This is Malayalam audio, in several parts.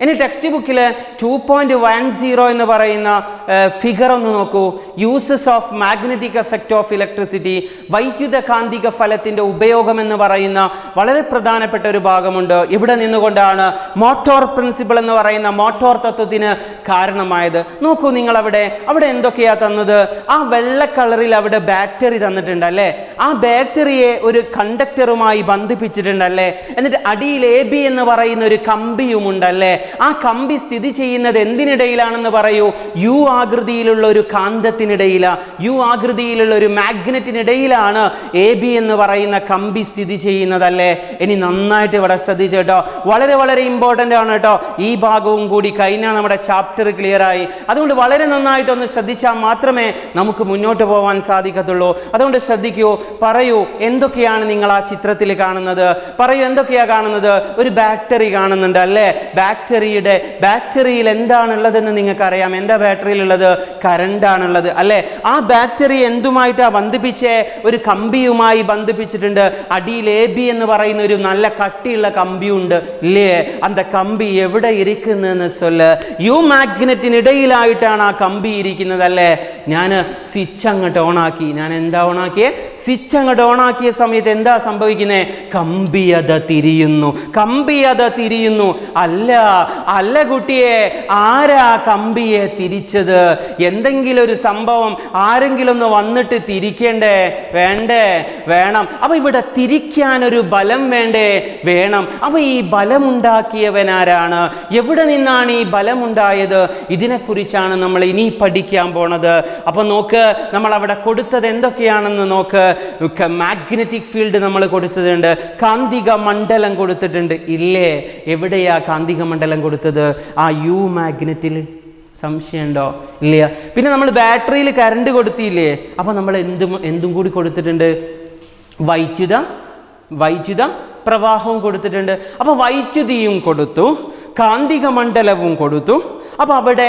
ഇനി ടെക്സ്റ്റ് ബുക്കിൽ 2.10 എന്ന് പറയുന്ന ഫിഗർ ഒന്ന് നോക്കൂ. Uses of magnetic effect of electricity, വൈദ്യുത കാന്തിക ഫലത്തിൻ്റെ ഉപയോഗം എന്ന് പറയുന്ന വളരെ പ്രധാനപ്പെട്ട ഒരു ഭാഗമുണ്ട്. ഇവിടെ നിന്നുകൊണ്ടാണ് മോട്ടോർ പ്രിൻസിപ്പിൾ എന്ന് പറയുന്ന മോട്ടോർ തത്വത്തിന് കാരണമായത്. നോക്കൂ നിങ്ങൾ അവിടെ എന്തൊക്കെയാ തന്നത്? ആ വെള്ള കളറിൽ അവിടെ ബാറ്ററി തന്നിട്ടുണ്ട് അല്ലേ? ആ ബാറ്ററിയെ ഒരു കണ്ടക്ടറുമായി ബന്ധിപ്പിച്ചിട്ടുണ്ടല്ലേ? എന്നിട്ട് അടിയിൽ AB എന്ന് പറയുന്ന ഒരു കമ്പിയുമുണ്ടല്ലേ? ആ കമ്പി സ്ഥിതി ചെയ്യുന്നത് എന്തിനിടയിലാണെന്ന് പറയൂ? യു ആകൃതിയിലുള്ള ഒരു കാന്തത്തിനിടയിലാണ്, യു ആകൃതിയിലുള്ള ഒരു മാഗ്നറ്റിനിടയിലാണ് AB എന്ന് പറയുന്ന കമ്പി സ്ഥിതി ചെയ്യുന്നതല്ലേ? ഇനി നന്നായിട്ട് ഇവിടെ ശ്രദ്ധിച്ചേട്ടോ, വളരെ വളരെ ഇമ്പോർട്ടൻ്റ് ആണ് കേട്ടോ. ഈ ഭാഗവും കൂടി കഴിഞ്ഞാൽ നമ്മുടെ ചാപ്റ്റർ ക്ലിയർ ആയി. അതുകൊണ്ട് വളരെ നന്നായിട്ടൊന്ന് ശ്രദ്ധിച്ചാൽ മാത്രമേ നമുക്ക് മുന്നോട്ട് പോകാൻ സാധിക്കത്തുള്ളൂ. അതുകൊണ്ട് ശ്രദ്ധിക്കൂ, പറയൂ എന്തൊക്കെയാണ് നിങ്ങൾ ആ ചിത്രത്തിൽ കാണുന്നത്? പറയൂ എന്തൊക്കെയാണ് കാണുന്നത്? ഒരു ബാറ്ററി കാണുന്നുണ്ട് അല്ലേ? ബാറ്ററിയിൽ എന്താണുള്ളതെന്ന് നിങ്ങൾക്കറിയാം. എന്താ ബാറ്ററിയിലുള്ളത്? കറണ്ടാണുള്ളത് അല്ലേ? ആ ബാറ്ററി എന്തുമായിട്ടാണ് ബന്ധിപ്പിച്ചേ? ഒരു കമ്പിയുമായി ബന്ധിപ്പിച്ചിട്ടുണ്ട്. അടിയിൽ AB എന്ന് പറയുന്ന ഒരു നല്ല കട്ടിയുള്ള കമ്പിയുണ്ട് ഇല്ലേ? അന്ത കമ്പി എവിടെ ഇരിക്കുന്നതെന്ന് ചൊല്ല്. യു മാഗ്നറ്റിനിടയിലായിട്ടാണ് ആ കമ്പി ഇരിക്കുന്നത് അല്ലേ? ഞാൻ സ്വിച്ച് അങ്ങോട്ട് ഓണാക്കി. ഞാൻ എന്താ ഓണാക്കിയേ? സ്വിച്ച് അങ്ങോട്ട് ഓണാക്കിയ സമയത്ത് എന്താ സംഭവിക്കുന്നത്? കമ്പി അത് തിരിയുന്നു. അല്ല കുട്ടിയെ, ആരാ കമ്പിയെ തിരിച്ചത്? എന്തെങ്കിലും ഒരു സംഭവം ആരെങ്കിലും ഒന്ന് വന്നിട്ട് തിരിക്കണ്ടേ? വേണം. അപ്പൊ ഇവിടെ തിരിക്കാൻ ഒരു ബലം വേണം. അപ്പൊ ഈ ബലമുണ്ടാക്കിയവനാരാണ്? എവിടെ നിന്നാണ് ഈ ബലമുണ്ടായത്? ഇതിനെക്കുറിച്ചാണ് നമ്മൾ ഇനി പഠിക്കാൻ പോണത്. അപ്പൊ നോക്ക്, നമ്മൾ അവിടെ കൊടുത്തത് എന്തൊക്കെയാണെന്ന് നോക്ക്. മാഗ്നറ്റിക് ഫീൽഡ് നമ്മൾ കൊടുത്തിട്ടുണ്ട്, കാന്തിക മണ്ഡലം കൊടുത്തിട്ടുണ്ട് ഇല്ലേ? എവിടെയാ കാന്തിക മണ്ഡലം കൊടുത്തത്? ആ യു മാഗ്നറ്റിൽ. സംശയമുണ്ടോ? ഇല്ല. പിന്നെ നമ്മൾ ബാറ്ററിയിൽ കറണ്ട് കൊടുത്തില്ലേ? അപ്പോൾ നമ്മൾ എന്തും കൂടി കൊടുത്തിട്ടുണ്ട്? വൈദ്യുത പ്രവാഹവും കൊടുത്തിട്ടുണ്ട്. അപ്പോൾ വൈദ്യുതിയും കൊടുത്തു, കാന്തിക മണ്ഡലവും കൊടുത്തു. അപ്പോൾ അവിടെ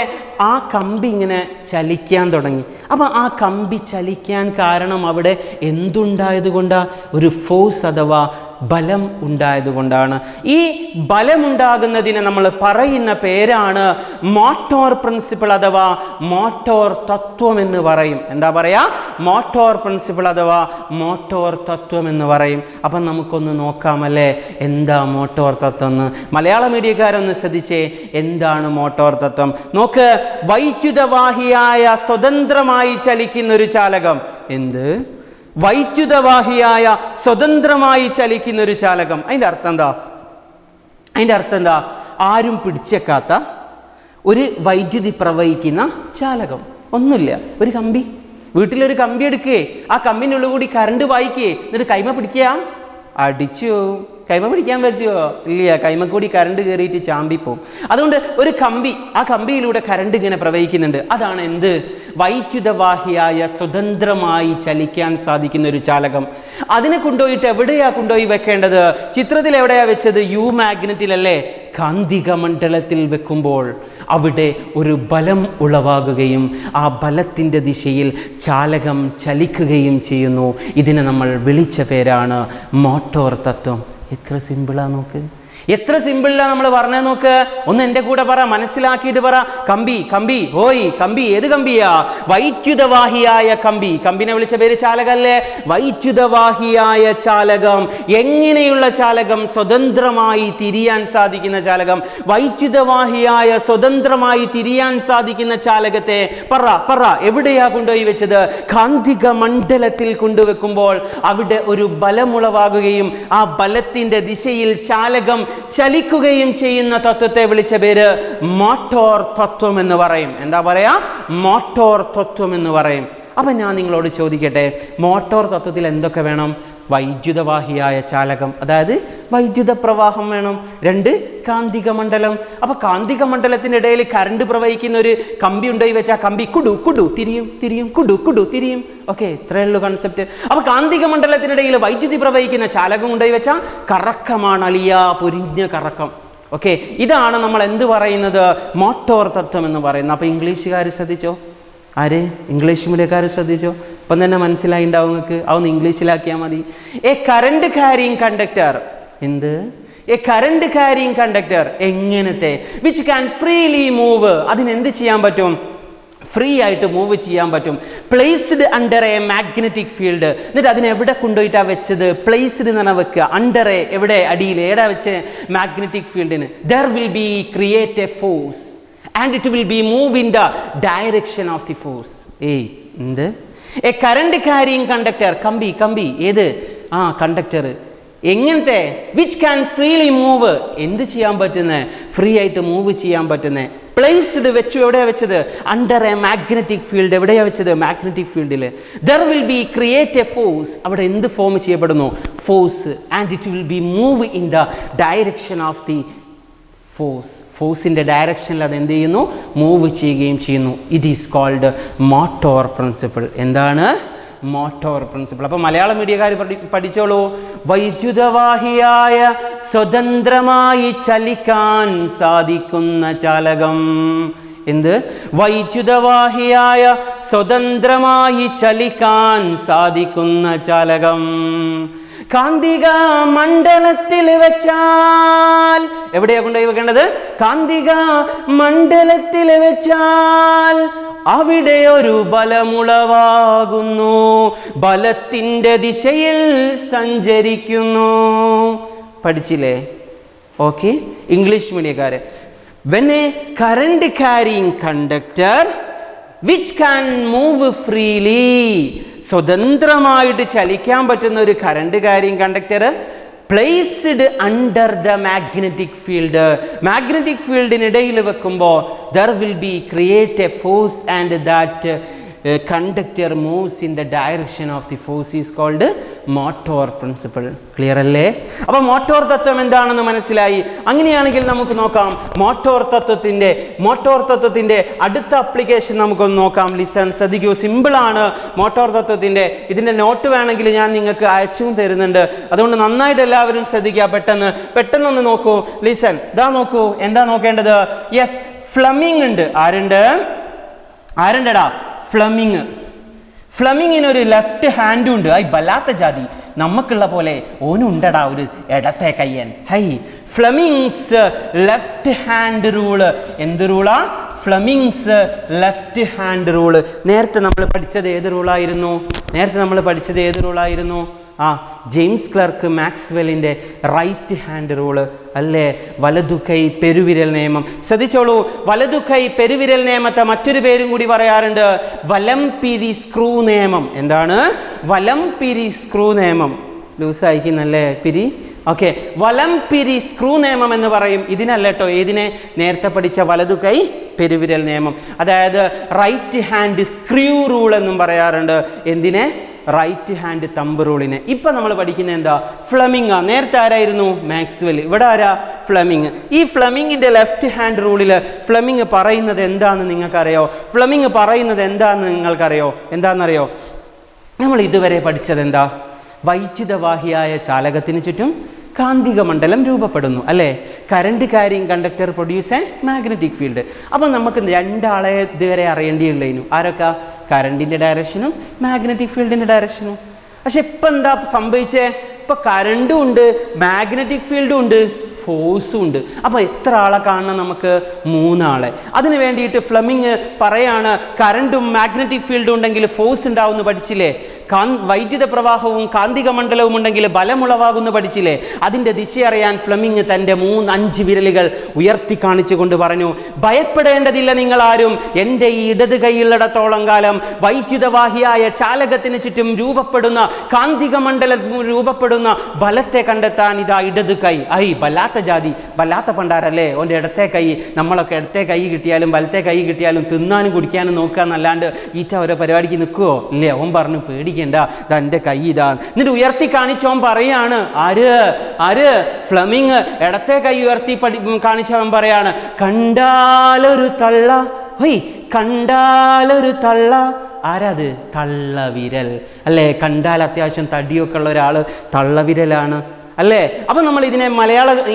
ആ കമ്പി ഇങ്ങനെ ചലിക്കാൻ തുടങ്ങി. അപ്പോൾ ആ കമ്പി ചലിക്കാൻ കാരണം അവിടെ എന്തുണ്ടായത് കൊണ്ടാണ്? ഒരു ഫോഴ്സ് അഥവാ ബലം ഉണ്ടായതുകൊണ്ടാണ്. ഈ ബലമുണ്ടാകുന്നതിനെ നമ്മൾ പറയുന്ന പേരാണ് മോട്ടോർ പ്രിൻസിപ്പിൾ അഥവാ മോട്ടോർ തത്വം എന്ന് പറയും. എന്താ പറയാ? മോട്ടോർ പ്രിൻസിപ്പിൾ അഥവാ മോട്ടോർ തത്വം എന്ന് പറയും. അപ്പം നമുക്കൊന്ന് നോക്കാമല്ലേ എന്താ മോട്ടോർ തത്വം എന്ന്. മലയാള മീഡിയക്കാരൊന്ന് ശ്രദ്ധിച്ചേ, എന്താണ് മോട്ടോർ തത്വം? നോക്ക്, വൈദ്യുതവാഹിയായ സ്വതന്ത്രമായി ചലിക്കുന്ന ഒരു ചാലകം. എന്ത്? വൈദ്യുതവാഹിയായ സ്വതന്ത്രമായി ചലിക്കുന്ന ഒരു ചാലകം. അതിൻ്റെ അർത്ഥം എന്താ? ആരും പിടിച്ചേക്കാത്ത ഒരു വൈദ്യുതി പ്രവഹിക്കുന്ന ചാലകം. ഒന്നുമില്ല, ഒരു കമ്പി. വീട്ടിലൊരു കമ്പി എടുക്കേ, ആ കമ്പിൻ്റെ ഉള്ളിൽ കൂടി കറണ്ട് വായിക്കേ, എന്നിട്ട് കൈമ പിടിക്കുക, അടിച്ചു. കൈമ പിടിക്കാൻ പറ്റുമോ? ഇല്ല, കൈമ കൂടി കറണ്ട് കയറിയിട്ട് ചാമ്പിപ്പോവും. അതുകൊണ്ട് ഒരു കമ്പി, ആ കമ്പിയിലൂടെ കറണ്ട് ഇങ്ങനെ പ്രവഹിക്കുന്നുണ്ട്. അതാണ് എന്ത്? വൈദ്യുതവാഹിയായ സ്വതന്ത്രമായി ചലിക്കാൻ സാധിക്കുന്ന ഒരു ചാലകം. അതിനെ കൊണ്ടുപോയിട്ട് എവിടെയാ കൊണ്ടുപോയി വെക്കേണ്ടത്? ചിത്രത്തിൽ എവിടെയാ വെച്ചത്? യു മാഗ്നറ്റിലല്ലേ? കാന്തിക മണ്ഡലത്തിൽ വെക്കുമ്പോൾ അവിടെ ഒരു ബലം ഉളവാകുകയും ആ ബലത്തിൻ്റെ ദിശയിൽ ചാലകം ചലിക്കുകയും ചെയ്യുന്നു. ഇതിനെ നമ്മൾ വിളിച്ച പേരാണ് മോട്ടോർ തത്വം. എത്ര സിമ്പിളാ നോക്ക്, എത്ര സിമ്പിളാ നമ്മൾ പറഞ്ഞത് നോക്ക്. ഒന്ന് എൻ്റെ കൂടെ പറ, മനസ്സിലാക്കിയിട്ട് പറ. കമ്പി ഓയ് കമ്പി. ഏത് കമ്പിയാ? വൈദ്യുതവാഹിയായ കമ്പി. കമ്പിനെ വിളിച്ച പേര് ചാലകല്ലേ? വൈദ്യുതവാഹിയായ ചാലകം. എങ്ങനെയുള്ള ചാലകം? സ്വതന്ത്രമായി തിരിയാൻ സാധിക്കുന്ന ചാലകം. വൈദ്യുതവാഹിയായ സ്വതന്ത്രമായി തിരിയാൻ സാധിക്കുന്ന ചാലകത്തെ പറ എവിടെയാ കൊണ്ടുപോയി വെച്ചത്? കാന്തിക മണ്ഡലത്തിൽ കൊണ്ടുവെക്കുമ്പോൾ അവിടെ ഒരു ബലമുളവാകുകയും ആ ബലത്തിന്റെ ദിശയിൽ ചാലകം ചലിക്കുകയും ചെയ്യുന്ന തത്വത്തെ വിളിച്ച പേര് മോട്ടോർ തത്വം എന്ന് പറയും. എന്താ പറയാ? മോട്ടോർ തത്വം എന്ന് പറയും. അപ്പം ഞാൻ നിങ്ങളോട് ചോദിക്കട്ടെ, മോട്ടോർ തത്വത്തിൽ എന്തൊക്കെ വേണം? വൈദ്യുതവാഹിയായ ചാലകം, അതായത് വൈദ്യുത പ്രവാഹം വേണം. 2 കാന്തിക മണ്ഡലം. അപ്പോൾ കാന്തിക മണ്ഡലത്തിനിടയിൽ കറണ്ട് പ്രവഹിക്കുന്ന ഒരു കമ്പി ഉണ്ടായി വെച്ചാൽ കമ്പി കുടു തിരിയും കുടു തിരിയും. ഓക്കെ, ഇത്രയേ ഉള്ളൂ കൺസെപ്റ്റ്. അപ്പോൾ കാന്തിക മണ്ഡലത്തിനിടയിൽ വൈദ്യുതി പ്രവഹിക്കുന്ന ചാലകം ഉണ്ടായി വെച്ചാൽ കറക്കമാണ്, പൊരിഞ്ഞ കറക്കം. ഓക്കെ, ഇതാണ് നമ്മൾ എന്ത് പറയുന്നത്? മോട്ടോർ തത്വം എന്ന് പറയുന്നത്. അപ്പോൾ ഇംഗ്ലീഷുകാർ ശ്രദ്ധിച്ചോ? ആര്? ഇംഗ്ലീഷ് മീഡിയക്കാർ ശ്രദ്ധിച്ചോ? ഇപ്പം തന്നെ മനസ്സിലായി ഉണ്ടാവും നിങ്ങൾക്ക്. അതൊന്ന് ഇംഗ്ലീഷിലാക്കിയാൽ മതി. A current carrying conductor. എന്ത്? എ കറണ്ട് ക്യാരിങ് കണ്ടക്ടർ എങ്ങനത്തെ വിച്ച് ക്യാൻ ഫ്രീലി മൂവ്, അതിനെന്ത് ചെയ്യാൻ പറ്റും? ഫ്രീ ആയിട്ട് മൂവ് ചെയ്യാൻ പറ്റും. Placed under a magnetic field. എന്നിട്ട് അതിനെ എവിടെ കൊണ്ടുപോയിട്ടാണ് വെച്ചത്? പ്ലേസ്ഡ് എന്ന് പറഞ്ഞാൽ വെക്കുക. അണ്ടർ എ എവിടെ? അടിയിൽ. എവിടെ വെച്ച്? മാഗ്നറ്റിക് ഫീൽഡിന്. There will be create a force and it will be move in the direction of the force. എന്ത്? A current carrying conductor. കമ്പി ഏത്? കണ്ടക്ടർ. എങ്ങനത്തെ? വിച്ച് ക്യാൻ ഫ്രീലി മൂവ്, എന്ത് ചെയ്യാൻ പറ്റുന്നത്? ഫ്രീ ആയിട്ട് മൂവ് ചെയ്യാൻ പറ്റുന്നത്. പ്ലേസ്ഡ് വെച്ചു. എവിടെയാണ് വെച്ചത്? Under a magnetic field. എവിടെയാണ് വെച്ചത്? മാഗ്നറ്റിക് ഫീൽഡിൽ. There will be create a force. അവിടെ എന്ത് ഫോം ചെയ്യപ്പെടുന്നു? Force. And it will be move in the direction of the force. ഫോഴ്സിൻ്റെ ഡയറക്ഷനിൽ അത് എന്ത് ചെയ്യുന്നു? മൂവ് ചെയ്യുകയും ചെയ്യുന്നു. It is called motor principle. എന്താണ്? Motor principle. അപ്പോൾ മലയാളം മീഡിയക്കാർ പഠിച്ചോളൂ. വൈദ്യുതവാഹിയായ സ്വതന്ത്രമായി ചലിക്കാൻ സാധിക്കുന്ന ചാലകം. എന്ത്? വൈദ്യുതവാഹിയായ സ്വതന്ത്രമായി ചലിക്കാൻ സാധിക്കുന്ന ചാലകം. കാന്തിക മണ്ഡലത്തിൽ വെച്ചാൽ, എവിടെയാ കൊണ്ടുപോയി വെക്കേണ്ടത്? കാന്തിക മണ്ഡലത്തിൽ വെച്ചാൽ അവിടെ ഒരു ബലമുളവാകുന്നു, ബലത്തിൻ്റെ ദിശയിൽ സഞ്ചരിക്കുന്നു. പഠിച്ചില്ലേ? ഓക്കെ. ഇംഗ്ലീഷ് മീഡിയക്കാര്, when a current carrying conductor which can move freely, സ്വതന്ത്രമായിട്ട് ചലിക്കാൻ പറ്റുന്ന ഒരു current carrying conductor placed under the magnetic field. Magnetic ഫീൽഡിനിടയിൽ വെക്കുമ്പോൾ there will be create a force and that conductor moves in the direction of the force is called motor principle. Clear അല്ലേ? അപ്പോൾ മോട്ടോർ തത്വം എന്താണെന്ന് മനസ്സിലായി. അങ്ങനെയാണെങ്കിൽ നമുക്ക് നോക്കാം മോട്ടോർ തത്വത്തിൻ്റെ അടുത്ത അപ്ലിക്കേഷൻ നമുക്കൊന്ന് നോക്കാം. ലിസൺ, ശ്രദ്ധിക്കൂ. സിമ്പിളാണ് മോട്ടോർ തത്വത്തിൻ്റെ. ഇതിൻ്റെ നോട്ട് വേണമെങ്കിൽ ഞാൻ നിങ്ങൾക്ക് അയച്ചും തരുന്നുണ്ട്. അതുകൊണ്ട് നന്നായിട്ട് എല്ലാവരും ശ്രദ്ധിക്കുക. പെട്ടെന്നൊന്ന് നോക്കൂ. ലിസൺ, ഇതാ നോക്കൂ. എന്താ നോക്കേണ്ടത്? യെസ്, ഫ്ലമിംഗ് ഉണ്ട്. ആരുണ്ടടാ? ഫ്ലമിങ്ങിനൊരു ലെഫ്റ്റ് ഹാൻഡും ഉണ്ട്. ബലാത്ത ജാതി, നമുക്കുള്ള പോലെ ഓനും ഉണ്ടടാ ഒരു ഇടത്തെ കയ്യൻ. Fleming's left hand rule. എന്ത് റൂളാ? Fleming's left hand rule. നേരത്തെ നമ്മൾ പഠിച്ചത് ഏത് റൂളായിരുന്നു? ജെയിംസ് ക്ലർക്ക് മാക്സ്വെല്ലിൻ്റെ റൈറ്റ് ഹാൻഡ് റൂള് അല്ലേ? വലതുകൈ പെരുവിരൽ നിയമം. ശ്രദ്ധിച്ചോളൂ, വലതുകൈ പെരുവിരൽ നിയമത്തെ മറ്റൊരു പേരും കൂടി പറയാറുണ്ട്, വലംപിരി സ്ക്രൂ നിയമം. എന്താണ്? വലംപിരി സ്ക്രൂ നിയമം. ലൂസായിക്കുന്നല്ലേ പിരി? ഓക്കെ, വലംപിരി സ്ക്രൂ നിയമം എന്ന് പറയും. ഇതിനല്ല കേട്ടോ, ഏതിനെ? നേരത്തെ പഠിച്ച വലതുകൈ പെരുവിരൽ നിയമം. അതായത് റൈറ്റ് ഹാൻഡ് സ്ക്രൂ റൂൾ എന്നും പറയാറുണ്ട്. എന്തിനെ? റൈറ്റ് ഹാൻഡ് തമ്പ് റൂളിനെ. ഇപ്പം നമ്മൾ പഠിക്കുന്നത് എന്താ? ഫ്ലമിംഗ്. നേരത്തെ ആരായിരുന്നു? മാക്സ്വെൽ. ഇവിടെ ആരാ? ഫ്ലമിംഗ്. ഈ ഫ്ലമിങ്ങിൻ്റെ ലെഫ്റ്റ് ഹാൻഡ് റൂളിൽ ഫ്ലമിംഗ് പറയുന്നത് എന്താണെന്ന് നിങ്ങൾക്കറിയോ? എന്താണെന്നറിയോ? നമ്മൾ ഇതുവരെ പഠിച്ചത് എന്താ? വൈദ്യുതവാഹിയായ ചാലകത്തിന് ചുറ്റും കാന്തിക മണ്ഡലം രൂപപ്പെടുന്നു അല്ലേ? Current carrying conductor produce A magnetic field. അപ്പം നമുക്ക് രണ്ടാളെ ഇതുവരെ അറിയേണ്ടിയുള്ളതിനു. ആരൊക്കെ? കറണ്ടിൻ്റെ ഡയറക്ഷനും മാഗ്നറ്റിക് ഫീൽഡിൻ്റെ ഡയറക്ഷനും. പക്ഷെ ഇപ്പം എന്താ സംഭവിച്ചേ? ഇപ്പം കറണ്ടും ഉണ്ട്, മാഗ്നറ്റിക് ഫീൽഡും ഉണ്ട്, ഫോഴ്സും ഉണ്ട്. അപ്പോൾ എത്ര ആളെ കാണണം നമുക്ക്? 3 ആളെ. അതിന് വേണ്ടിയിട്ട് ഫ്ലമിങ് പറയാണ് കറണ്ടും മാഗ്നറ്റിക് ഫീൽഡും ഉണ്ടെങ്കിൽ ഫോഴ്സ് ഉണ്ടാവുമെന്ന് പഠിച്ചില്ലേ? വൈദ്യുത പ്രവാഹവും കാന്തിക മണ്ഡലവും ഉണ്ടെങ്കിൽ ബലമുളവാകുമെന്ന് പഠിച്ചില്ലേ? അതിൻ്റെ ദിശ അറിയാൻ ഫ്ലമിങ് തൻ്റെ 5 വിരലുകൾ ഉയർത്തി കാണിച്ചുകൊണ്ട് പറഞ്ഞു, ഭയപ്പെടേണ്ടതില്ല നിങ്ങൾ ആരും. എൻ്റെ ഈ ഇടത് കൈയുള്ളിടത്തോളം കാലം വൈദ്യുതവാഹിയായ ചാലകത്തിന് ചുറ്റും രൂപപ്പെടുന്ന കാന്തിക മണ്ഡലം രൂപപ്പെടുന്ന ബലത്തെ കണ്ടെത്താൻ ഇതാ ഇടത് കൈ. ബലാത്ത ജാതി, ബലാത്ത പണ്ടാരല്ലേ ഓൻ്റെ ഇടത്തെ കൈ. നമ്മളൊക്കെ ഇടത്തെ കൈ കിട്ടിയാലും വലത്തെ കൈ കിട്ടിയാലും തിന്നാനും കുടിക്കാനും നോക്കുക എന്നല്ലാണ്ട് ഈറ്റ ഓരോ പരിപാടിക്ക് നിൽക്കുവോ? ഇല്ലേ? അവൻ പറഞ്ഞു പേടിക്കണ്ട, തൻ്റെ കൈ ഇതാ. എന്നിട്ട് ഉയർത്തി കാണിച്ചവൻ പറയാണ്, ആര്? ഫ്ലമിങ്. ഇടത്തെ കൈ ഉയർത്തി കാണിച്ചവൻ പറയാണ്, കണ്ടാലൊരു തള്ള. ആരാത്? തള്ളവിരൽ അല്ലേ? കണ്ടാൽ അത്യാവശ്യം തടിയൊക്കെ ഉള്ള ഒരാൾ തള്ളവിരലാണ് അല്ലേ? അപ്പം നമ്മൾ ഇതിനെ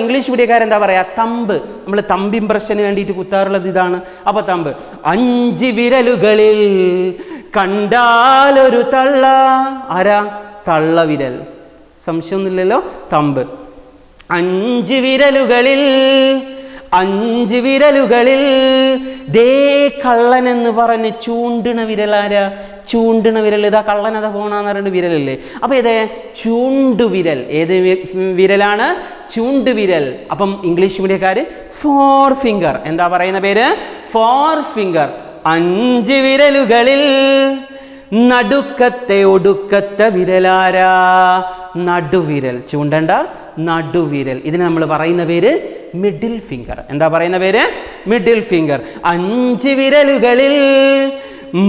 ഇംഗ്ലീഷ് മീഡിയക്കാരെന്താ പറയുക? തമ്പ്. നമ്മൾ തമ്പ് ഇംപ്രഷന് വേണ്ടിയിട്ട് കുത്താറുള്ളത് ഇതാണ്. അപ്പോൾ തമ്പ്. 5 വിരലുകളിൽ കണ്ടാലൊരു തള്ള. ആരാ? തള്ളവിരൽ. സംശയമൊന്നുമില്ലല്ലോ. തമ്പ്. 5 വിരലുകളിൽ ദേ കള്ളൻ എന്ന് പറഞ്ഞ് ചൂണ്ടണ വിരലാരാ? ചൂണ്ടണ വിരൽ. ഇതാ കള്ളൻ അതാ പോണെന്ന് പറയുന്ന വിരലല്ലേ? അപ്പൊ ഇത് ചൂണ്ടുവിരൽ. ഏത് വിരലാണ്? ചൂണ്ടുവിരൽ. അപ്പം ഇംഗ്ലീഷ് മീഡിയക്കാര് 4 ഫിംഗർ. എന്താ പറയുന്ന പേര്? 4 ഫിംഗർ. 5 വിരലുകളിൽ നടുക്കത്തെ ഒടുക്കത്തെ വിരലാരാ? നടുവിരൽ. ചൂണ്ടണ്ട, നടുവിരൽ. ഇതിന് നമ്മൾ പറയുന്ന പേര് മിഡിൽ ഫിംഗർ. എന്താ പറയുന്ന പേര്? Middle finger. 5 വിരലുകളിൽ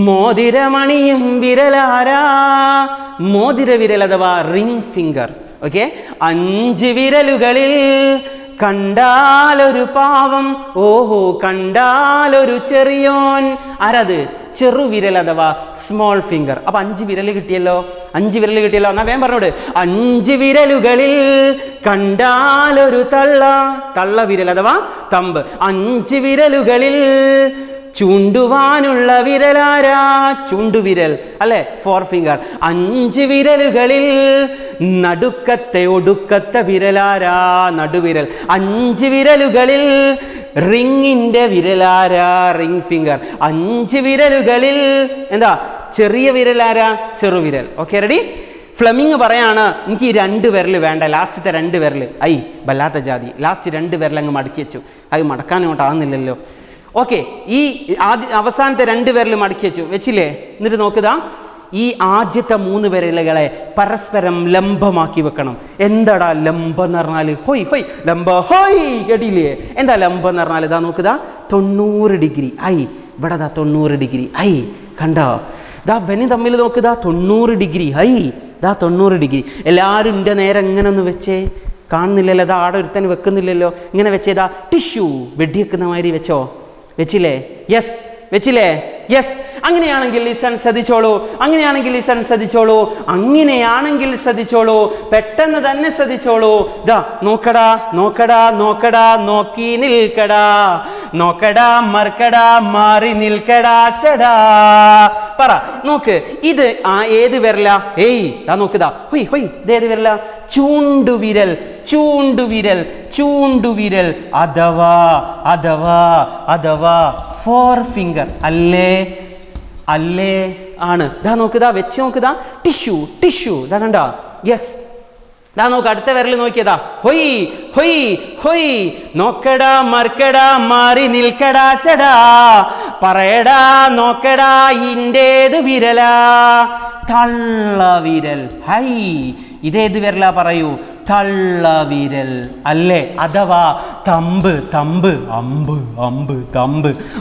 മോതിരമണിയും വിരലാരാ? മോതിര വിരൽ അഥവാ റിംഗ് ഫിംഗർ. ഓക്കെ. 5 വിരലുകളിൽ കണ്ടാലൊരു പാവം, ഓഹോ കണ്ടാലൊരു ചെറിയോൻ. ആരത്? ചെറുവിരൽ അഥവാ സ്മോൾ ഫിംഗർ. അപ്പൊ 5 വിരൽ കിട്ടിയല്ലോ. 5 വിരൽ കിട്ടിയല്ലോ. എന്നാ വേഗം പറഞ്ഞോട്. 5 വിരലുകളിൽ കണ്ടാലൊരു തള്ള വിരൽ അഥവാ തമ്പ്. 5 വിരലുകളിൽ ചൂണ്ടുവാനുള്ള വിരലാരാ? ചൂണ്ടുവിരൽ അല്ലെ? 4 ഫിംഗർ. 5 വിരലുകളിൽ നടുക്കത്തെ ഒടുക്കത്തെ വിരലാരാ? നടുവിരൽ. 5 വിരലുകളിൽ റിങ്ങിന്റെ വിരലാരാ? Ring finger. 5 വിരലുകളിൽ എന്താ? ചെറിയ വിരലാരാ? ചെറുവിരൽ. Okay, ready? ഫ്ലെമിങ് പറയാണ്, എനിക്ക് ഈ 2 വിരൽ വേണ്ട, ലാസ്റ്റത്തെ 2 വിരൽ വല്ലാത്ത ജാതി. ലാസ്റ്റ് 2 വിരൽ അങ്ങ് മടക്കി വെച്ചു. അത് മടക്കാൻ ഇങ്ങോട്ടാകുന്നില്ലല്ലോ. ഓക്കെ, ഈ അവസാനത്തെ 2 വിരൽ മടക്കി വെച്ചില്ലേ? എന്നിട്ട് നോക്കുതാ, ഈ ആദ്യത്തെ 3 വിരലുകളെ പരസ്പരം ലംബമാക്കി വെക്കണം. എന്താടാ ലംബം എന്ന് പറഞ്ഞാൽ? ഹൊയ് ഹൊയ് ലംബ ഹൊയ്. കേട്ടില്ലേ? എന്താ ലംബം എന്ന് പറഞ്ഞാൽ? ഇതാ നോക്കുതാ, 90 ഡിഗ്രി. ഇവിടെ 90 ഡിഗ്രി. കണ്ടോ? ഇതാ വെനി തമ്മിൽ നോക്കുതാ, 90 ഡിഗ്രി. ഇതാ 90 ഡിഗ്രി. എല്ലാവരും എൻ്റെ നേരെ എങ്ങനെ ഒന്ന് വെച്ചേ. കാണുന്നില്ലല്ലോ. അതാ ആടെ ഒരുത്തന് വെക്കുന്നില്ലല്ലോ. ഇങ്ങനെ വെച്ചേതാ ടിഷ്യൂ വെടിവെക്കുന്ന മാതിരി വെച്ചോ. വെച്ചില്ലേ? യെസ്. വെച്ചില്ലേ? യെസ്. അങ്ങനെയാണെങ്കിൽ ലിസൺ ശ്രദ്ധിച്ചോളൂ. അങ്ങനെയാണെങ്കിൽ ശ്രദ്ധിച്ചോളൂ. പെട്ടെന്ന് തന്നെ ശ്രദ്ധിച്ചോളൂ. ദാ നോക്കടാ, നോക്കി നിൽക്കടാ, നോക്കടാ മർക്കടാ മാറി നിൽക്കടാ ഷടാ. പറ നോക്ക്, ഇത് ഏത് വിരലാ? ദാ നോക്കുതാ, ഹൊയ് ഹൊയ്. ഇത് ഏത് വിരലാ? ചൂണ്ടുവിരൽ. അഥവാ 4 ഫിംഗർ. അല്ലേ? ആണ്. ദാ നോക്കുതാ, വെച്ച് നോക്കുതാ, ടിഷ്യൂ. ദാ കണ്ടോ? യെസ്. ദാ നോക്ക്, അടുത്ത വിരൽ നോക്കിയതാ, ഹൊയ്. നോക്കടാ മർക്കടാ മാറി നിൽക്കടാ ഷടാ. പറയടാ നോക്കടാ ഇന്റേത് വിരലാ? തള്ളവിരൽ. ഇതേത് വിരലാ? പറയൂ. തള്ളവിരൽ അല്ലേ? അഥവാ തമ്പ്.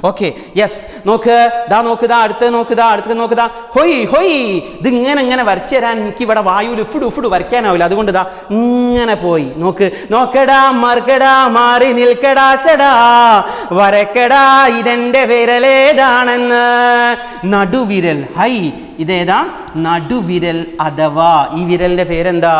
Okay, yes. അടുത്ത് നോക്കുതാ, ഹൊയ്. ഇത് ഇങ്ങനെ വരച്ചു തരാൻ എനിക്ക് ഇവിടെ വായുവിൽ ഉഫുട് വരയ്ക്കാനാവില്ല. അതുകൊണ്ട് ഇതാ ഇങ്ങനെ പോയി നോക്കടാ മർക്കടാ മാറി നിൽക്കടാ ഷടാ. വരക്കടാ ഇതെന്റെ വിരലേതാണെന്ന്. നടുവിരൽ. ഇതേതാ? നടുവിരൽ അഥവാ ഈ വിരലിന്റെ പേരെന്താ?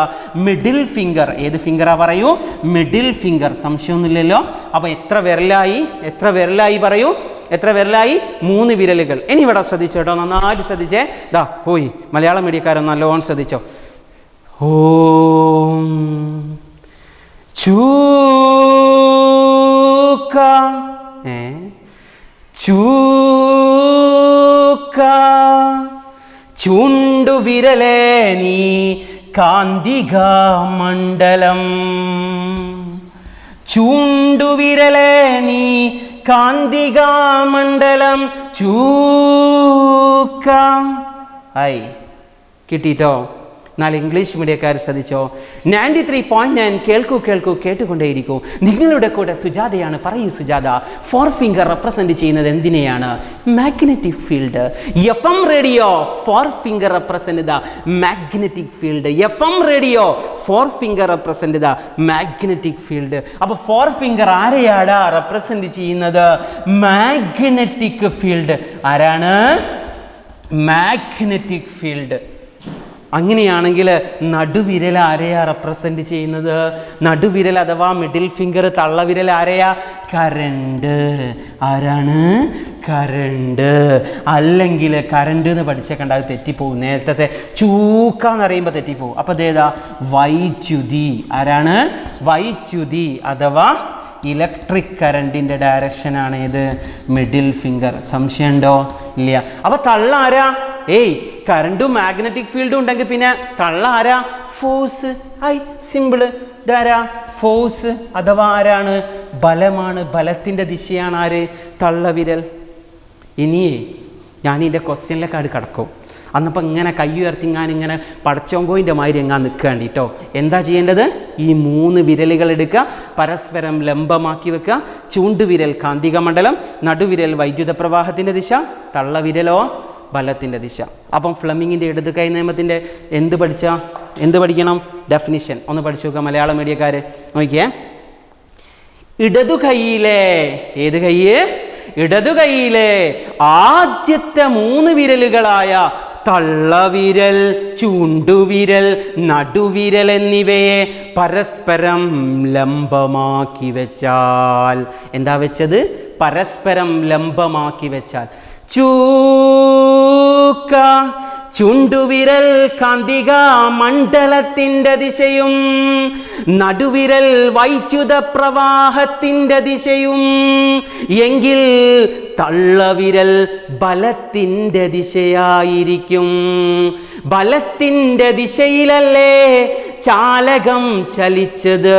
Middle finger. ഏത് ഫിംഗറാ? പറയൂ. Middle finger. സംശയമൊന്നുമില്ലല്ലോ. അപ്പൊ എത്ര വിരലായി പറയൂ? എത്ര വിരലായി? 3 വിരലുകൾ. ഇനി ഇവിടെ ശ്രദ്ധിച്ചോട്ടോ, നന്നായിട്ട് ശ്രദ്ധിച്ചേ. ദാ പോയി മലയാളം മീഡിയക്കാരൊന്നും നല്ലോണം ശ്രദ്ധിച്ചോ. ഓം ചൂക്ക ചൂണ്ടുവിരലേ നീ കാന്തിക മണ്ഡലം. ചൂണ്ടുവിരലേ നീ കാന്തിക മണ്ഡലം. ചൂക്ക. കിട്ടിട്ടോ? 4 ഇംഗ്ലീഷ് മീഡിയക്കാർ ശ്രദ്ധിച്ചോ. 93.9 കേട്ടുകൊണ്ടേയിരിക്കൂ. നിങ്ങളുടെ കൂടെ സുജാതയാണ്. പറയൂ സുജാത, 4 ഫിംഗർ റെപ്രസെന്റ് ചെയ്യുന്നത് എന്തിനെയാണ്? Magnetic field. FM radio 4 finger represent the magnetic field. FM radio 4 finger represent the magnetic field. അപ്പൊ 4 ഫിംഗർ ആരെയാടാ റെപ്രസെന്റ് ചെയ്യുന്നത്? Magnetic field. ആരാണ്? Magnetic field. അങ്ങനെയാണെങ്കിൽ നടുവിരൽ ആരെയാ റെപ്രസെന്റ് ചെയ്യുന്നത്? നടുവിരൽ അഥവാ മിഡിൽ ഫിംഗർ, തള്ളവിരൽ ആരെയാ? കറണ്ട്. ആരാണ്? കരണ്ട്. അല്ലെങ്കിൽ കരണ്ട് എന്ന് പഠിച്ചേക്കണ്ട, അത് തെറ്റിപ്പോവും. നേരത്തെ ചൂക്കാന്ന് പറയുമ്പോൾ തെറ്റിപ്പോവും. അപ്പോൾ അതേതാ? വൈദ്യുതി. ആരാണ്? വൈദ്യുതി അഥവാ ഇലക്ട്രിക് കറണ്ടിൻ്റെ ഡയറക്ഷനാണ് ഏത്? Middle finger. സംശയമുണ്ടോ? ഇല്ല. അപ്പോൾ തള്ള ആരാ? കറണ്ടും മാഗ്നറ്റിക് ഫീൽഡും ഉണ്ടെങ്കിൽ പിന്നെ തള്ള ആരാ? ഫോഴ്സ്. സിമ്പിള്. ഇതാരാ? ഫോഴ്സ് അഥവാ ആരാണ്? ബലമാണ്. ബലത്തിൻ്റെ ദിശയാണ് ആര്? തള്ളവിരൽ. ഇനിയേ ഞാൻ ഇതിൻ്റെ ക്വസ്റ്റ്യനിലേക്ക് കടക്കും. അന്നപ്പോൾ ഇങ്ങനെ കൈ ഉയർത്തി ഇങ്ങനെ പടച്ചോങ്കോയിൻ്റെ മാതിരി എങ്ങാൻ നിൽക്കുകയാണ് കേട്ടോ. എന്താ ചെയ്യേണ്ടത്? ഈ 3 വിരലുകൾ എടുക്കുക, പരസ്പരം ലംബമാക്കി വെക്കുക. ചൂണ്ടുവിരൽ കാന്തിക മണ്ഡലം, നടുവിരൽ വൈദ്യുത പ്രവാഹത്തിൻ്റെ ദിശ, തള്ളവിരലോ ബലത്തിൻ്റെ ദിശ. അപ്പം ഫ്ലെമിങ്ങിൻ്റെ ഇടത് കൈ നിയമത്തിൻ്റെ എന്ത് പഠിക്കണം? ഡെഫിനിഷൻ ഒന്ന് പഠിച്ചു നോക്കുക മലയാള മീഡിയക്കാർ. നോക്കിയേ, ഇടതു കൈയിലെ, ഏത് കൈയ്? ഇടതു കൈയിലെ ആദ്യത്തെ 3 വിരലുകളായ തള്ളവിരൽ, ചൂണ്ടുവിരൽ, നടുവിരൽ എന്നിവയെ പരസ്പരം ലംബമാക്കി വെച്ചാൽ. എന്താ വെച്ചത്? പരസ്പരം ലംബമാക്കി വെച്ചാൽ. ചൂക്ക ചുണ്ടുവിരൽ കാന്തിക മണ്ഡലത്തിൻ്റെ ദിശയും നടുവിരൽ വൈദ്യുത പ്രവാഹത്തിൻ്റെ ദിശയും എങ്കിൽ തള്ളവിരൽ ബലത്തിൻ്റെ ദിശയായിരിക്കും. ബലത്തിൻ്റെ ദിശയിലല്ലേ ചാലകം ചലിച്ചത്?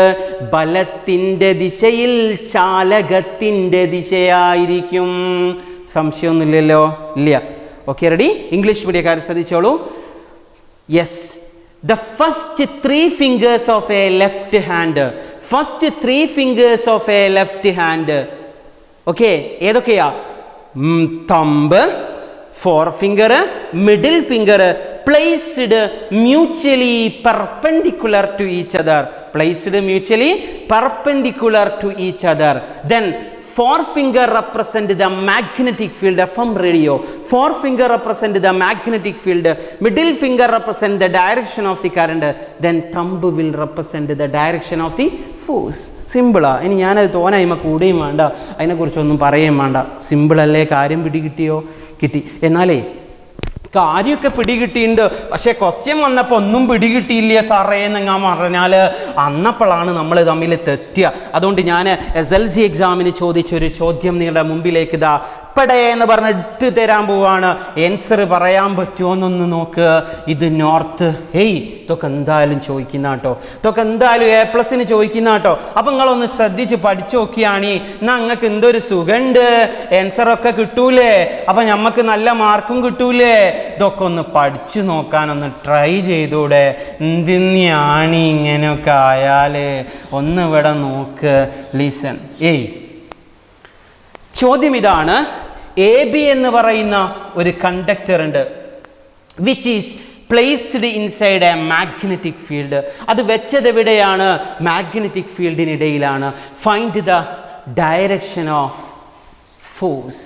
ബലത്തിൻ്റെ ദിശയിൽ ചാലകത്തിൻ്റെ ദിശയായിരിക്കും. സംശയമൊന്നുമില്ലല്ലോ? ഇല്ല. Okay, ready? ഇംഗ്ലീഷ് മീഡിയക്കാർ ശ്രദ്ധിച്ചോളൂ. Yes, the first 3 fingers of a left hand. First 3 fingers of a left hand. Okay, ഏതൊക്കെയാ? Thumb, forefinger, middle finger, placed mutually perpendicular to each other. Placed mutually perpendicular to each other. Then forefinger represent the magnetic field. FM radio. Forefinger represent the magnetic field. Middle finger represent the direction of the current. Then thumb will represent the direction of the force. സിമ്പിളാ. ഇനി ഞാനത് തോന്നായ്മ കൂടുകയും വേണ്ട, അതിനെക്കുറിച്ചൊന്നും പറയുകയും വേണ്ട. സിമ്പിളല്ലേ? കാര്യം പിടികിട്ടിയോ? കിട്ടി. എന്നാലേ കാര്യമൊക്കെ പിടികിട്ടിയിട്ടുണ്ട്, പക്ഷേ ക്വസ്റ്റ്യൻ വന്നപ്പോൾ ഒന്നും പിടികിട്ടിയില്ല സാറേ എന്നങ്ങാൻ പറഞ്ഞാൽ അന്നപ്പോഴാണ് നമ്മൾ തമ്മിൽ തെറ്റുക. അതുകൊണ്ട് ഞാൻ SLC എക്സാമിന് ചോദിച്ചൊരു ചോദ്യം നിങ്ങളുടെ മുമ്പിലേക്ക് ഇതാ പടേ എന്ന് പറഞ്ഞിട്ട് തരാൻ പോവാണ്. ആൻസർ പറയാൻ പറ്റുമോ എന്നൊന്ന് നോക്ക്. ഇത് നോർത്ത്. ഇതൊക്കെ എന്തായാലും ചോദിക്കുന്ന കേട്ടോ, ഇതൊക്കെ എന്തായാലും A+ ചോദിക്കുന്ന കേട്ടോ. അപ്പം നിങ്ങളൊന്ന് ശ്രദ്ധിച്ച് പഠിച്ചു നോക്കിയാണ്. എന്നാൽ നിങ്ങൾക്ക് എന്തൊരു സുഖമുണ്ട്, ആൻസറൊക്കെ കിട്ടൂലേ? അപ്പം നമുക്ക് നല്ല മാർക്കും കിട്ടൂലേ? ഇതൊക്കെ ഒന്ന് പഠിച്ചു നോക്കാനൊന്ന് ട്രൈ ചെയ്തൂടെ? എന്തിനാണ് ഇങ്ങനെയൊക്കെ ആയാൽ? ഒന്ന് ഇവിടെ നോക്ക്, ലിസൺ. ചോദ്യം ഇതാണ്. AB എന്ന് പറയുന്ന ഒരു കണ്ടക്ടർ ഉണ്ട്, which is placed inside a magnetic field. അത് വെച്ചത് എവിടെയാണ്? മാഗ്നറ്റിക് ഫീൽഡിനിടയിലാണ്. Find the direction of force.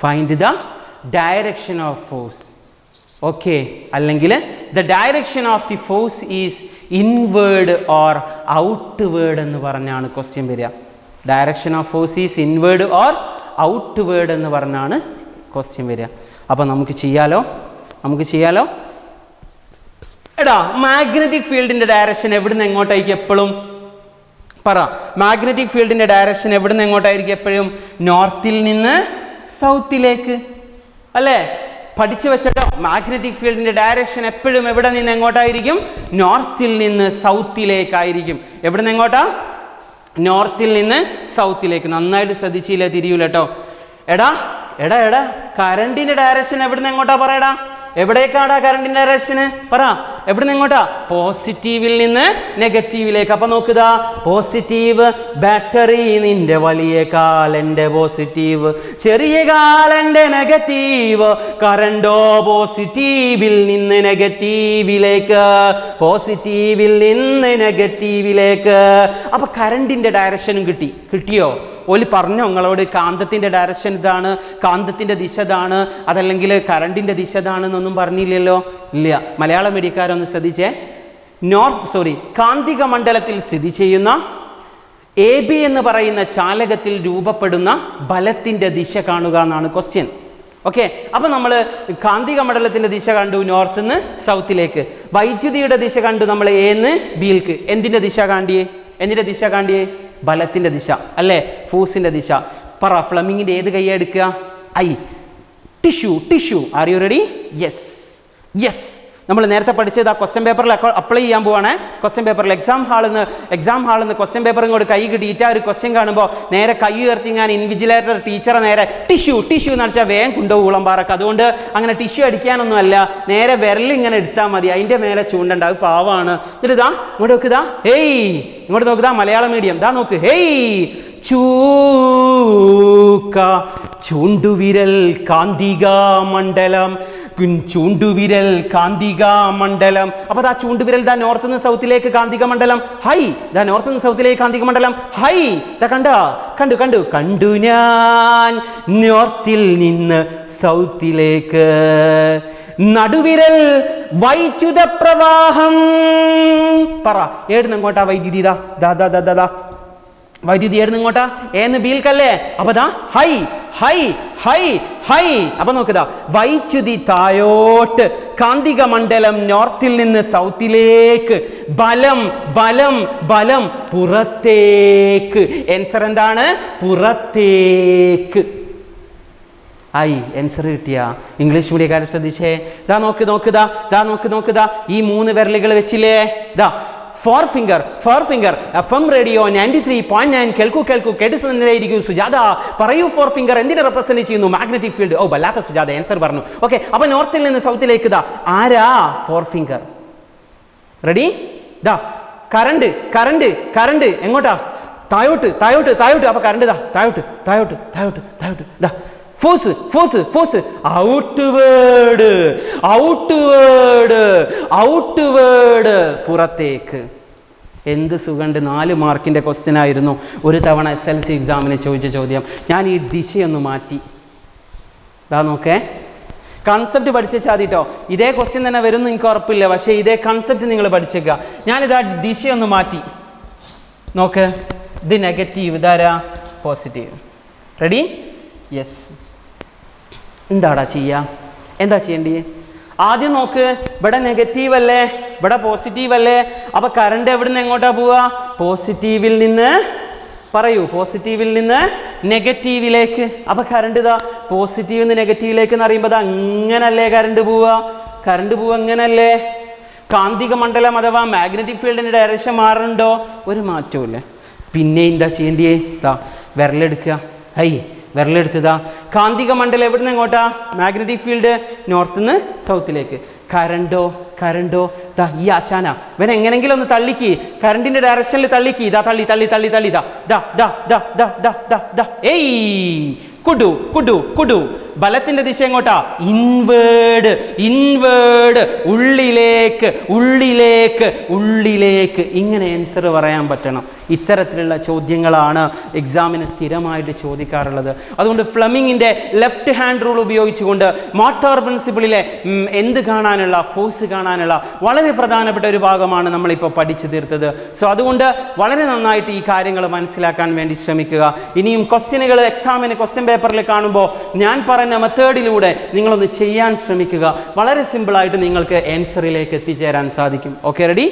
Find the direction of force. Okay, അല്ലെങ്കിൽ the direction of the force is inward or outward എന്ന് പറഞ്ഞാണ് ക്വസ്റ്റ്യൻ വരിക. Direction of force is inward or outward എന്ന് പറഞ്ഞാണ് ക്വസ്റ്റ്യൻ വരിക. അപ്പോൾ നമുക്ക് ചെയ്യാലോ? എടാ, മാഗ്നറ്റിക് ഫീൽഡിൻ്റെ ഡയറക്ഷൻ എവിടുന്ന് എങ്ങോട്ടായിരിക്കും എപ്പോഴും? പറ. മാഗ്നറ്റിക് ഫീൽഡിൻ്റെ ഡയറക്ഷൻ എവിടുന്ന് എങ്ങോട്ടായിരിക്കും എപ്പോഴും? നോർത്തിൽ നിന്ന് സൗത്തിലേക്ക്, അല്ലേ? പഠിച്ചു വെച്ചിട്ടോ. മാഗ്നറ്റിക് ഫീൽഡിൻ്റെ ഡയറക്ഷൻ എപ്പോഴും എവിടെ നിന്ന് എങ്ങോട്ടായിരിക്കും? നോർത്തിൽ നിന്ന് സൗത്തിലേക്കായിരിക്കും. എവിടെ നിന്ന് എങ്ങോട്ടാ? നോർത്തിൽ നിന്ന് സൗത്തിലേക്ക്. നന്നായിട്ട് ശ്രദ്ധിച്ചില്ല, തിരിയൂല കേട്ടോ. എടാ കറണ്ടിൻ്റെ ഡയറക്ഷൻ എവിടുന്ന് എങ്ങോട്ടാ? പറയടാ, എവിടേക്കാടാ കറണ്ടിൻ്റെ ഡയറക്ഷന്? പറ, എവിടുന്ന് എങ്ങോട്ടാ? പോസിറ്റീവിൽ നിന്ന് നെഗറ്റീവിലേക്ക്. അപ്പം നോക്കുക, പോസിറ്റീവ് ബാറ്ററി നിന്റെ വലിയ കാലൻ്റെ പോസിറ്റീവ്, ചെറിയ കാലൻ്റെ നെഗറ്റീവ്. കറണ്ടോ പോസിറ്റീവിൽ നിന്ന് നെഗറ്റീവിലേക്ക്, പോസിറ്റീവിൽ നിന്ന് നെഗറ്റീവിലേക്ക്. അപ്പം കറണ്ടിൻ്റെ ഡയറക്ഷനും കിട്ടിയോ? ഓല് പറഞ്ഞോ നിങ്ങളോട് കാന്തത്തിൻ്റെ ഡയറക്ഷൻ ഇതാണ്, കാന്തത്തിൻ്റെ ദിശ ഇതാണ്, അതല്ലെങ്കിൽ കറണ്ടിൻ്റെ ദിശ ഇതാണെന്നൊന്നും പറഞ്ഞില്ലല്ലോ? ഇല്ല. മലയാള മീഡിയക്കാരൊന്ന് ശ്രദ്ധിച്ചേ. കാന്തിക മണ്ഡലത്തിൽ സ്ഥിതി ചെയ്യുന്ന AB എന്ന് പറയുന്ന ചാലകത്തിൽ രൂപപ്പെടുന്ന ബലത്തിൻ്റെ ദിശ കാണുക എന്നാണ് ക്വസ്റ്റ്യൻ. ഓക്കെ, അപ്പം നമ്മൾ കാന്തിക മണ്ഡലത്തിൻ്റെ ദിശ കണ്ടു നോർത്ത് നിന്ന് സൗത്തിലേക്ക്. വൈദ്യുതിയുടെ ദിശ കണ്ടു നമ്മൾ എന്ന് ബിയിലേക്ക്. എന്തിൻ്റെ ദിശ കാണ്ടിയേ? എന്തിൻ്റെ ദിശ കാണ്ടിയേ? ബലത്തിൻ്റെ ദിശ അല്ലേ, ഫോഴ്സിൻ്റെ ദിശ. പറ, ഫ്ലമിങ്ങിൻ്റെ ഏത് കൈ എടുക്കുക? I. Tissue. Are you ready? Yes. നമ്മൾ നേരത്തെ പഠിച്ചത് ആ ക്വസ്റ്റ്യൻ പേപ്പറിൽ അപ്ലൈ ചെയ്യാൻ പോവാണ്. ക്വസ്റ്റ്യൻ പേപ്പറിൽ എക്സാം ഹാളിൽ നിന്ന് ക്വസ്റ്റ്യൻ പേപ്പർ ഇങ്ങോട്ട് കൈ കിട്ടിയിട്ട് ഒരു ക്വസ്റ്റ്യൻ കാണുമ്പോൾ നേരെ കൈ ഉയർത്തി ഞാൻ ഇൻവിജിലേറ്റർ ടീച്ചറെ നേരെ ടിഷ്യൂ എന്ന് അടിച്ചാൽ വേഗം കൊണ്ടുപോകും ഉളമ്പാറക്ക്. അതുകൊണ്ട് അങ്ങനെ ടിഷ്യൂ അടിക്കാനൊന്നും അല്ല, നേരെ വിരലിങ്ങനെ എടുത്താൽ മതി, അതിൻ്റെ മേലെ ചൂണ്ടണ്ട. അത് പാവാണ്. എന്നിട്ട് ഇതാ ഇങ്ങോട്ട് നോക്കുതാ, ഇങ്ങോട്ട് നോക്കുതാ, മലയാളം മീഡിയം. ദാ നോക്ക്, ചൂക്ക ചൂണ്ടുവിരൽ കാന്തിക മണ്ഡലം, ചൂണ്ടുവിരൽ കാന്തിക മണ്ഡലം. അപ്പൊ ദാ ചൂണ്ടുവിരൽ ദാ നോർത്ത് നിന്ന് സൗത്തിലേക്ക് കാന്തിക മണ്ഡലം ഹൈ. ദാ നോർത്ത് നിന്ന് സൗത്തിലേക്ക് കാന്തിക മണ്ഡലം ഹൈ. ദാ കണ്ടു ഞാൻ നോർത്തിൽ നിന്ന് സൗത്തിലേക്ക്. നടുവിരൽ വൈദ്യുത പ്രവാഹം. പറ, ഏടുന്ന് എങ്ങോട്ടാ വൈദ്യുതി? ദാ വൈദ്യുതി ഏടുന്ന് ഇങ്ങോട്ടാ? ഏന്ന് ബീൽക്കല്ലേ? അപ്പൊ ദാ ഹൈ. അപ്പൊ നോക്കുതാ, വൈദ്യുതി താഴോട്ട്, കാന്തിക മണ്ഡലം നോർത്തിൽ നിന്ന് സൗത്തിലേക്ക്, ബലം പുറത്തേക്ക്. ആൻസർ എന്താണ്? പുറത്തേക്ക്. ആൻസർ കിട്ടിയ ഇംഗ്ലീഷ് മീഡിയക്കാരെ ശ്രദ്ധിച്ചേ. ദാ നോക്കുതാ ഈ 3 വിരലുകൾ വെച്ചില്ലേ? ദാ ഫോർ ഫിംഗർ FM റേഡിയോ 93.9 കേൾക്കൂ കേട്ടുന്നതായിരിക്കും. സുജാത പറയൂ, ഫോർ ഫിംഗർ എന്തിനെ റെപ്രസെന്റ് ചെയ്യുന്നു? Magnetic field. വല്ലാത്ത സുജാത ആൻസർ പറഞ്ഞു. ഓക്കെ, അപ്പൊ നോർത്തിൽ നിന്ന് സൗത്തിലേക്ക് ദാ ആരാ? Four finger. റെഡി? ദാ കറണ്ട് എങ്ങോട്ടാ? താഴോട്ട്. അപ്പൊ കറണ്ട് ദാ താഴോട്ട്. ദാ ഫോഴ്സ് ഔട്ട്വേർഡ് പുറത്തേക്ക്. എന്ത് സുഖണ്ട്! 4 മാർക്കിൻ്റെ ക്വസ്റ്റ്യൻ ആയിരുന്നു ഒരു തവണ SLC എക്സാമിന് ചോദിച്ച ചോദ്യം. ഞാൻ ഈ ദിശയൊന്ന് മാറ്റി. ദാ നോക്കേ, കൺസെപ്റ്റ് പഠിച്ചാൽ കേട്ടോ. ഇതേ ക്വസ്റ്റ്യൻ തന്നെ വരുമെന്ന് എനിക്ക് ഉറപ്പില്ല, പക്ഷേ ഇതേ കൺസെപ്റ്റ് നിങ്ങൾ പഠിച്ചേക്കുക. ഞാനിതാ ദിശയൊന്ന് മാറ്റി. നോക്ക്, ഇത് നെഗറ്റീവ്, ഇതാരാ? പോസിറ്റീവ്. റെഡി? യെസ്. എന്താടാ എന്താ ചെയ്യേണ്ടത്? ആദ്യം നോക്ക്, ഇവിടെ നെഗറ്റീവ് അല്ലേ, ഇവിടെ പോസിറ്റീവ് അല്ലേ? അപ്പൊ കറണ്ട് എവിടുന്ന് എങ്ങോട്ടാ പോവുക? പോസിറ്റീവിൽ നിന്ന് നെഗറ്റീവിലേക്ക്. അപ്പൊ കറണ്ട് ഇതാ പോസിറ്റീവ് നിന്ന് നെഗറ്റീവിലേക്ക് എന്ന് പറയുമ്പോൾ അങ്ങനല്ലേ കറണ്ട് പോവുക അങ്ങനല്ലേ? കാന്തിക മണ്ഡലം അഥവാ മാഗ്നറ്റിക് ഫീൽഡിന്റെ ഡയറക്ഷൻ മാറുന്നുണ്ടോ? ഒരു മാറ്റവും ഇല്ല. പിന്നെ എന്താ ചെയ്യേണ്ടിയേ? വിരലെടുക്കുക. വിരലെടുത്തതാ. കാന്തിക മണ്ഡലം എവിടുന്ന് എങ്ങോട്ടാ? മാഗ്നറ്റിക് ഫീൽഡ് നോർത്ത് നിന്ന് സൗത്തിലേക്ക്. കറണ്ടോ ഈ ആശാന ഇവൻ എങ്ങനെങ്കിലും ഒന്ന് തള്ളിക്ക്, കറണ്ടിന്റെ ഡയറക്ഷനിൽ തള്ളിക്ക്. ഇതാ തള്ളി കുടു. ബലത്തിന്റെ ദിശ എങ്ങോട്ടാ? ഇൻവേർഡ്. ഉള്ളിലേക്ക്. ഇങ്ങനെ ആൻസർ പറയാൻ പറ്റണം. ഇത്തരത്തിലുള്ള ചോദ്യങ്ങളാണ് എക്സാമിന് സ്ഥിരമായിട്ട് ചോദിക്കാറുള്ളത്. അതുകൊണ്ട് ഫ്ലെമിങ്ങിന്റെ ലെഫ്റ്റ് ഹാൻഡ് റൂൾ ഉപയോഗിച്ചുകൊണ്ട് മോട്ടോർ പ്രിൻസിപ്പിളിലെ എന്ത് കാണാനുള്ള, ഫോഴ്സ് കാണാനുള്ള വളരെ പ്രധാനപ്പെട്ട ഒരു ഭാഗമാണ് നമ്മളിപ്പോൾ പഠിച്ചു തീർത്തത്. സോ അതുകൊണ്ട് വളരെ നന്നായിട്ട് ഈ കാര്യങ്ങൾ മനസ്സിലാക്കാൻ വേണ്ടി ശ്രമിക്കുക. ഇനിയും ക്വസ്റ്റ്യനുകൾ എക്സാമിന് ക്വസ്റ്റ്യൻ പേപ്പറിൽ കാണുമ്പോൾ ഞാൻ പറഞ്ഞ മെത്തേഡിലൂടെ നിങ്ങളൊന്ന് ചെയ്യാൻ ശ്രമിക്കുക. വളരെ സിമ്പിളായിട്ട് നിങ്ങൾക്ക് ആൻസറിലേക്ക് എത്തിച്ചേരാൻ സാധിക്കും. Okay, ready?